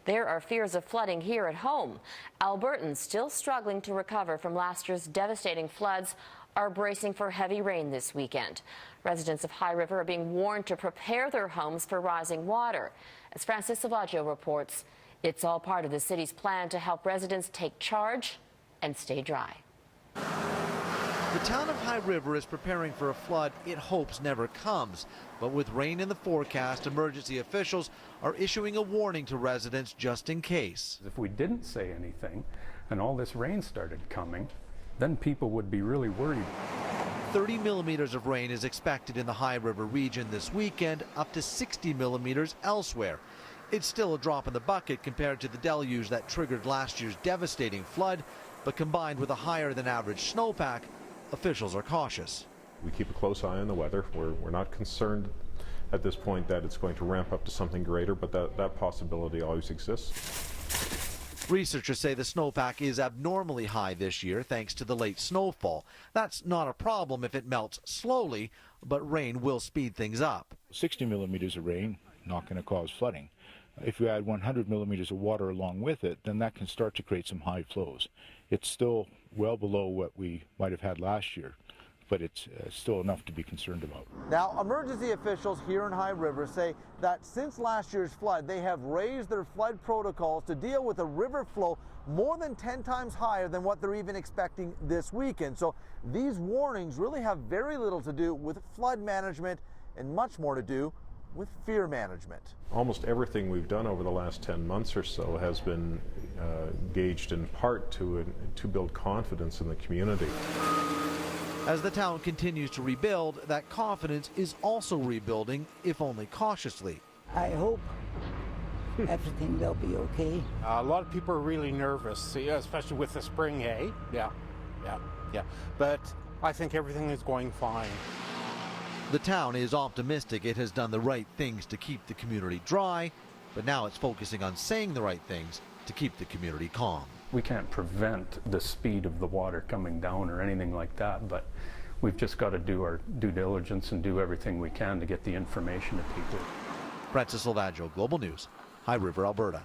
There are fears of flooding here at home. Albertans, still struggling to recover from last year's devastating floods, are bracing for heavy rain this weekend. Residents of High River are being warned to prepare their homes for rising water. As Francis Savaggio reports, it's all part of the city's plan to help residents take charge and stay dry. The town of High River is preparing for a flood it hopes never comes. But with rain in the forecast, emergency officials are issuing a warning to residents just in case. If we didn't say anything and all this rain started coming, then people would be really worried. 30 millimeters of rain is expected in the High River region this weekend, up to 60 millimeters elsewhere. It's still a drop in the bucket compared to the deluge that triggered last year's devastating flood, but combined with a higher than average snowpack, officials are cautious. We keep a close eye on the weather. We're not concerned at this point that it's going to ramp up to something greater, but that possibility always exists. Researchers say the snowpack is abnormally high this year thanks to the late snowfall. That's not a problem if it melts slowly, but rain will speed things up. 60 millimeters of rain, not going to cause flooding. If you add 100 millimeters of water along with it, then that can start to create some high flows. It's still well below what we might have had last year, but it's still enough to be concerned about. Now, emergency officials here in High River say that since last year's flood, they have raised their flood protocols to deal with a river flow more than 10 times higher than what they're even expecting this weekend. So these warnings really have very little to do with flood management and much more to do with fear management. Almost everything we've done over the last 10 months or so has been gauged in part to build confidence in the community. As the town continues to rebuild, that confidence is also rebuilding, if only cautiously. I hope everything will be okay. A lot of people are really nervous, especially with the spring hay. Yeah. But I think everything is going fine. The town is optimistic it has done the right things to keep the community dry, but now it's focusing on saying the right things to keep the community calm. We can't prevent the speed of the water coming down or anything like that, but we've just got to do our due diligence and do everything we can to get the information to people. Francis Savaggio, Global News, High River, Alberta.